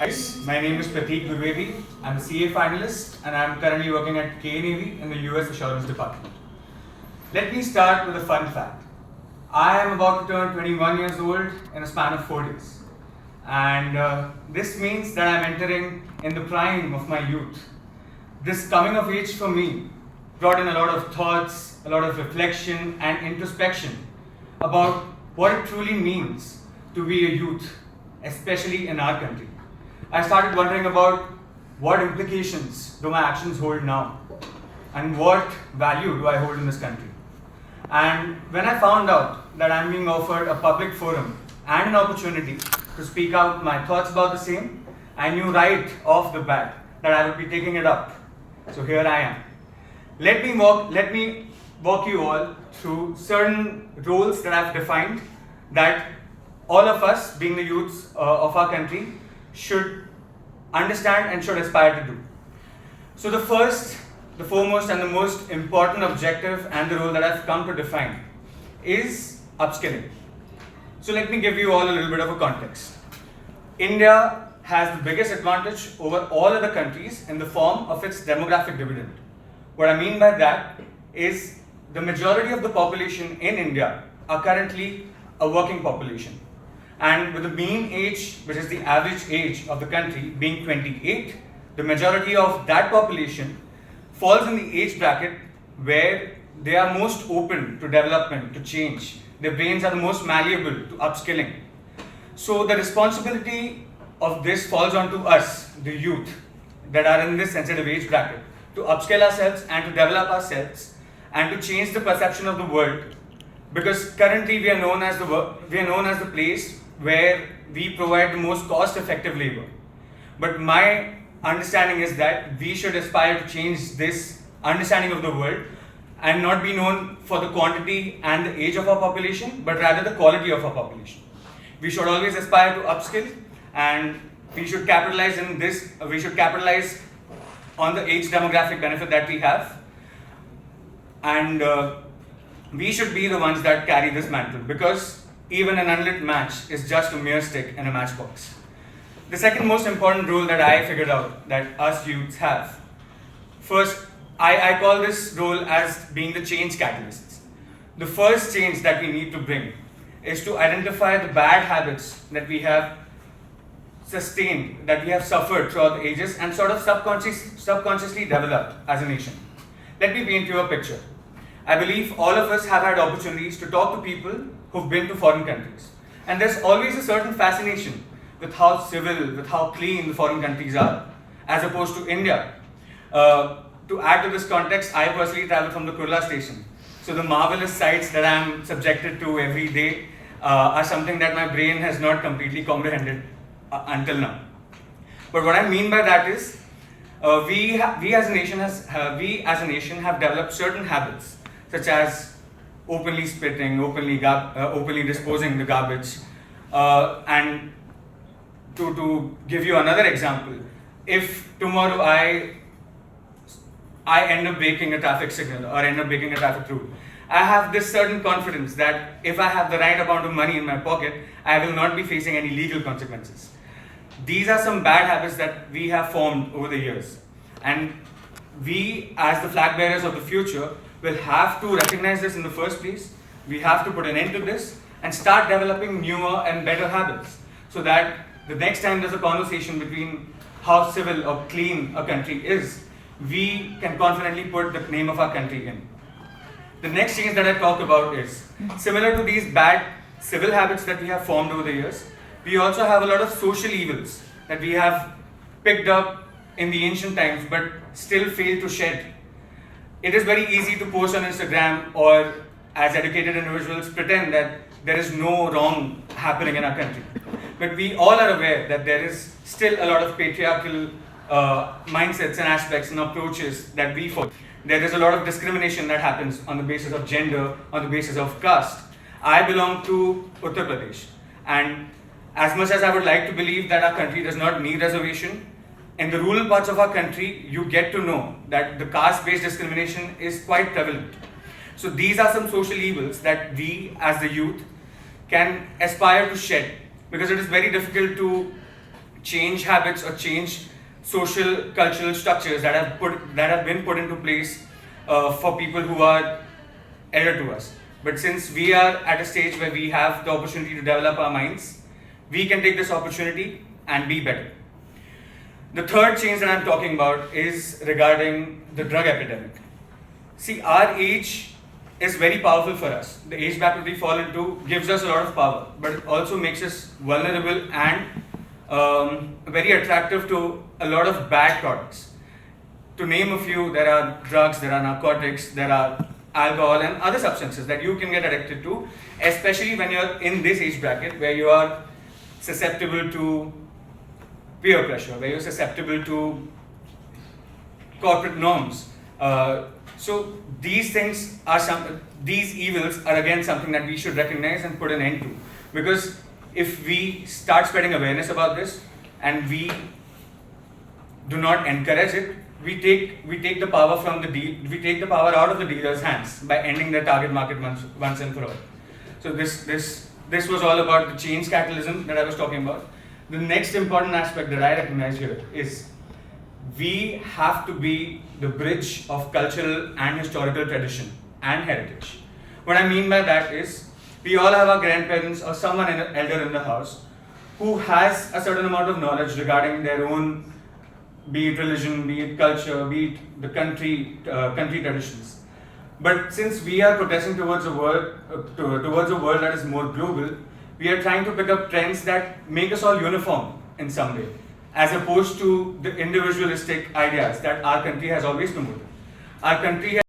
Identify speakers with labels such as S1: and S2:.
S1: Guys, my name is Prateek Dwivedi. I'm a CA finalist and I'm currently working at Navy in the US Assurance Department. Let me start with a fun fact. I am about to turn 21 years old in a span of 4 days. And this means that I'm entering in the prime of my youth. This coming of age for me brought in a lot of thoughts, a lot of reflection and introspection about what it truly means to be a youth, especially in our country. I started wondering about what implications do my actions hold now and what value do I hold in this country. And when I found out that I'm being offered a public forum and an opportunity to speak out my thoughts about the same, I knew right off the bat that I would be taking it up. So here I am. Let me walk you all through certain roles that I've defined that all of us, being the youths of our country, should understand and should aspire to do. So the first, the foremost and the most important objective and the role that I've come to define is upskilling. So let me give you all a little bit of a context. India has the biggest advantage over all other countries in the form of its demographic dividend. What I mean by that is the majority of the population in India are currently a working population. And with the mean age, which is the average age of the country, being 28, the majority of that population falls in the age bracket where they are most open to development, to change. Their brains are the most malleable to upskilling. So the responsibility of this falls onto us, the youth, that are in this sensitive age bracket, to upskill ourselves and to develop ourselves and to change the perception of the world. Because currently we are known as the place where we provide the most cost-effective labor. But my understanding is that we should aspire to change this understanding of the world and not be known for the quantity and the age of our population, but rather the quality of our population. We should always aspire to upskill, and we should capitalize in this. We should capitalize on the age demographic benefit that we have, and we should be the ones that carry this mantle, because even an unlit match is just a mere stick in a matchbox. The second most important role that I figured out that us youths have, first, I call this role as being the change catalysts. The first change that we need to bring is to identify the bad habits that we have sustained, that we have suffered throughout the ages and sort of subconsciously developed as a nation. Let me paint you a picture. I believe all of us have had opportunities to talk to people who've been to foreign countries. And there's always a certain fascination with how civil, with how clean the foreign countries are, as opposed to India. To add to this context, I personally travel from the Kurla station. So the marvelous sights that I'm subjected to every day are something that my brain has not completely comprehended until now. But what I mean by that is, we as a nation have developed certain habits, such as openly spitting, openly disposing the garbage, and to give you another example, if tomorrow I end up breaking a traffic signal or end up breaking a traffic rule, I have this certain confidence that if I have the right amount of money in my pocket, I will not be facing any legal consequences. These are some bad habits that we have formed over the years. And we, as the flag bearers of the future, will have to recognize this in the first place. We have to put an end to this and start developing newer and better habits, so that the next time there's a conversation between how civil or clean a country is, we can confidently put the name of our country in. The next change that I talk about is similar to these bad civil habits that we have formed over the years. We also have a lot of social evils that we have picked up in the ancient times but still fail to shed. It is very easy to post on Instagram or as educated individuals pretend that there is no wrong happening in our country. But we all are aware that there is still a lot of patriarchal mindsets and aspects and approaches that we follow. There is a lot of discrimination that happens on the basis of gender, on the basis of caste. I belong to Uttar Pradesh, and as much as I would like to believe that our country does not need reservation, in the rural parts of our country, you get to know that the caste-based discrimination is quite prevalent. So these are some social evils that we as the youth can aspire to shed, because it is very difficult to change habits or change social cultural structures that have been put into place for people who are elder to us. But since we are at a stage where we have the opportunity to develop our minds, we can take this opportunity and be better. The third change that I'm talking about is regarding the drug epidemic. See, our age is very powerful for us. The age bracket we fall into gives us a lot of power, but it also makes us vulnerable and very attractive to a lot of bad products. To name a few, there are drugs, there are narcotics, there are alcohol and other substances that you can get addicted to, especially when you're in this age bracket where you are susceptible to peer pressure, where you're susceptible to corporate norms. So these things are these evils are again something that we should recognize and put an end to. Because if we start spreading awareness about this and we do not encourage it, we take the power from we take the power out of the dealer's hands by ending their target market once and for all. So this was all about the change catalyst that I was talking about. The next important aspect that I recognize here is we have to be the bridge of cultural and historical tradition and heritage. What I mean by that is we all have our grandparents or someone elder in the house who has a certain amount of knowledge regarding their own, be it religion, be it culture, be it the country traditions. But since we are progressing towards a world that is more global, we are trying to pick up trends that make us all uniform in some way, as opposed to the individualistic ideas that our country has always promoted. Our country